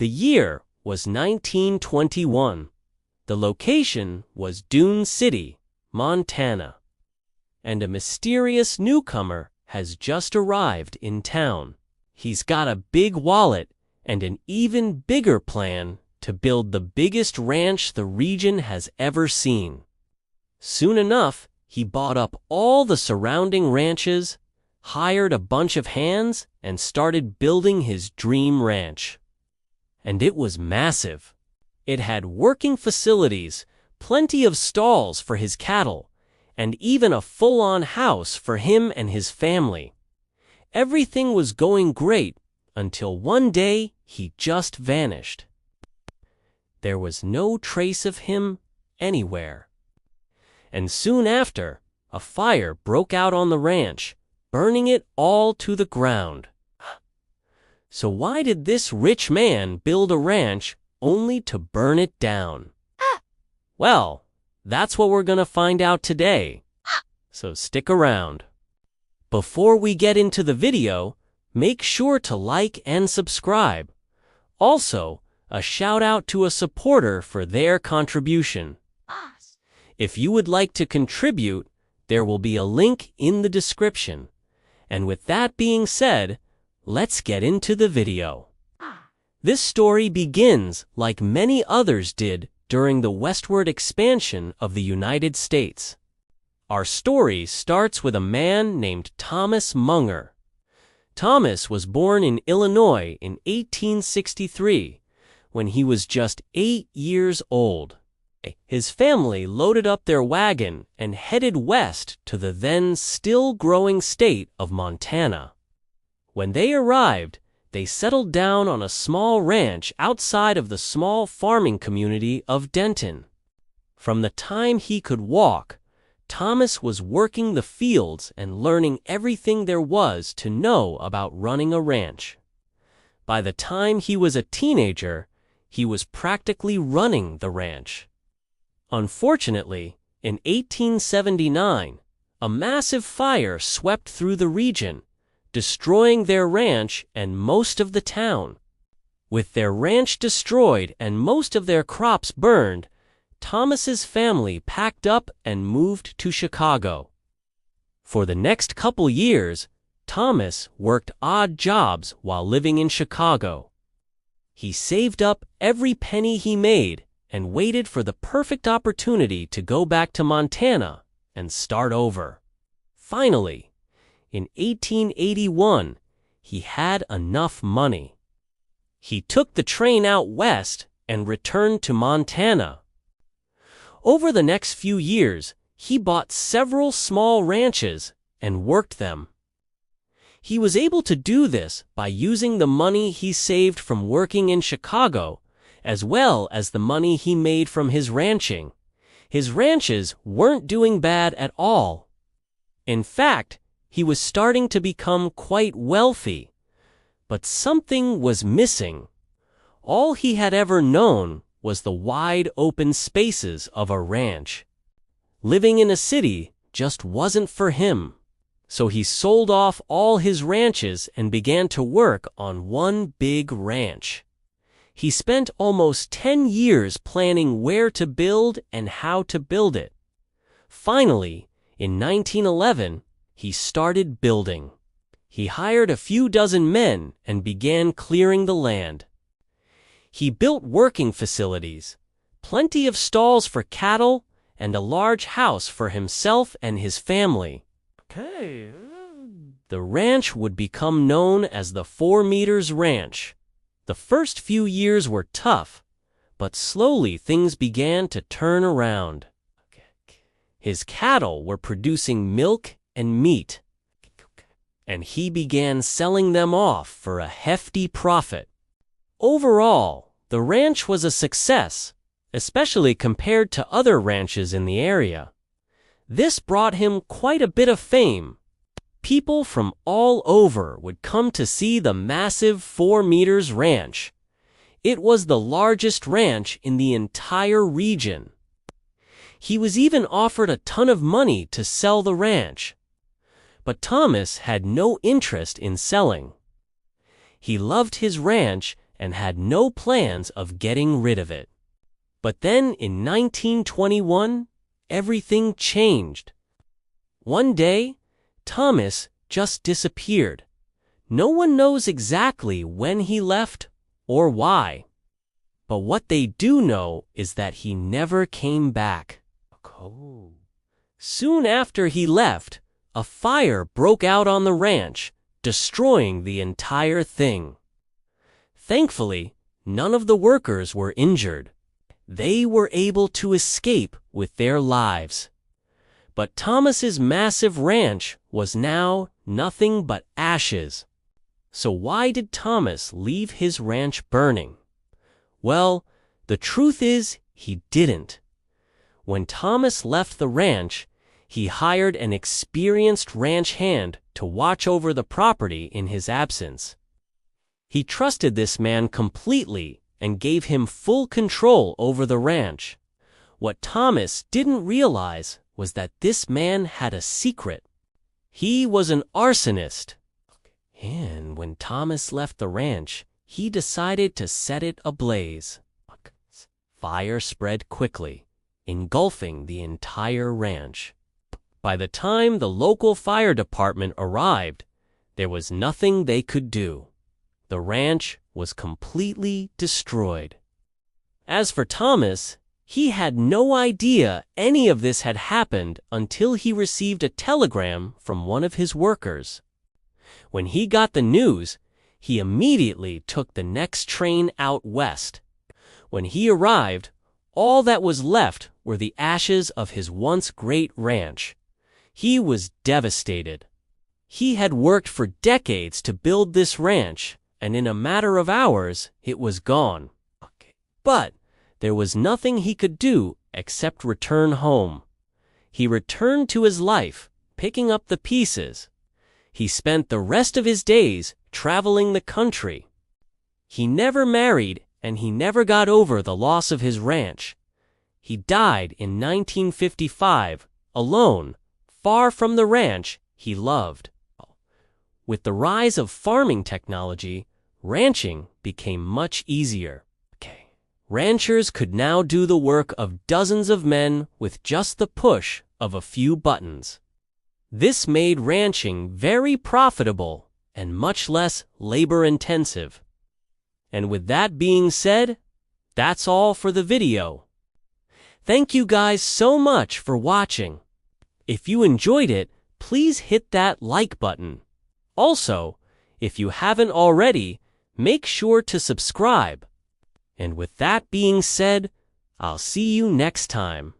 The year was 1921. The location was Dune City, Montana. And a mysterious newcomer has just arrived in town. He's got a big wallet and an even bigger plan to build the biggest ranch the region has ever seen. Soon enough, he bought up all the surrounding ranches, hired a bunch of hands, and started building his dream ranch. And it was massive. It had working facilities, plenty of stalls for his cattle, and even a full-on house for him and his family. Everything was going great until one day he just vanished. There was no trace of him anywhere. And soon after, a fire broke out on the ranch, burning it all to the ground. So why did this rich man build a ranch only to burn it down? Well, that's what we're gonna find out today. So stick around. Before we get into the video, make sure to like and subscribe. Also, a shout out to a supporter for their contribution. If you would like to contribute, there will be a link in the description. And with that being said, let's get into the video. This story begins like many others did during the westward expansion of the United States. Our story starts with a man named Thomas Munger. Thomas was born in Illinois in 1863, when he was just 8 years old. His family loaded up their wagon and headed west to the then still growing state of Montana. When they arrived, they settled down on a small ranch outside of the small farming community of Denton. From the time he could walk, Thomas was working the fields and learning everything there was to know about running a ranch. By the time he was a teenager, he was practically running the ranch. Unfortunately, in 1879, a massive fire swept through the region, destroying their ranch and most of the town. With their ranch destroyed and most of their crops burned, Thomas's family packed up and moved to Chicago. For the next couple years, Thomas worked odd jobs while living in Chicago. He saved up every penny he made and waited for the perfect opportunity to go back to Montana and start over. Finally, in 1881, he had enough money. He took the train out west and returned to Montana. Over the next few years, he bought several small ranches and worked them. He was able to do this by using the money he saved from working in Chicago, as well as the money he made from his ranching. His ranches weren't doing bad at all. In fact, he was starting to become quite wealthy. But something was missing. All he had ever known was the wide open spaces of a ranch. Living in a city just wasn't for him. So he sold off all his ranches and began to work on one big ranch. He spent almost 10 years planning where to build and how to build it. Finally, in 1911, he started building. He hired a few dozen men and began clearing the land. He built working facilities, plenty of stalls for cattle, and a large house for himself and his family. The ranch would become known as the 4 Meters Ranch. The first few years were tough, but slowly things began to turn around. His cattle were producing milk and meat, and he began selling them off for a hefty profit. Overall, the ranch was a success, especially compared to other ranches in the area. This brought him quite a bit of fame. People from all over would come to see the massive 4 Meters Ranch. It was the largest ranch in the entire region. He was even offered a ton of money to sell the ranch. But Thomas had no interest in selling. He loved his ranch and had no plans of getting rid of it. But then in 1921, everything changed. One day, Thomas just disappeared. No one knows exactly when he left or why. But what they do know is that he never came back. Soon after he left, a fire broke out on the ranch, destroying the entire thing. Thankfully, none of the workers were injured. They were able to escape with their lives. But Thomas's massive ranch was now nothing but ashes. So why did Thomas leave his ranch burning? Well, the truth is he didn't. When Thomas left the ranch, he hired an experienced ranch hand to watch over the property in his absence. He trusted this man completely and gave him full control over the ranch. What Thomas didn't realize was that this man had a secret. He was an arsonist. And when Thomas left the ranch, he decided to set it ablaze. Fire spread quickly, engulfing the entire ranch. By the time the local fire department arrived, there was nothing they could do. The ranch was completely destroyed. As for Thomas, he had no idea any of this had happened until he received a telegram from one of his workers. When he got the news, he immediately took the next train out west. When he arrived, all that was left were the ashes of his once great ranch. He was devastated. He had worked for decades to build this ranch, and in a matter of hours, it was gone. But there was nothing he could do except return home. He returned to his life, picking up the pieces. He spent the rest of his days traveling the country. He never married, and he never got over the loss of his ranch. He died in 1955, alone, far from the ranch he loved. With the rise of farming technology, ranching became much easier. Ranchers could now do the work of dozens of men with just the push of a few buttons. This made ranching very profitable and much less labor-intensive. And with that being said, that's all for the video. Thank you guys so much for watching. If you enjoyed it, please hit that like button. Also, if you haven't already, make sure to subscribe. And with that being said, I'll see you next time.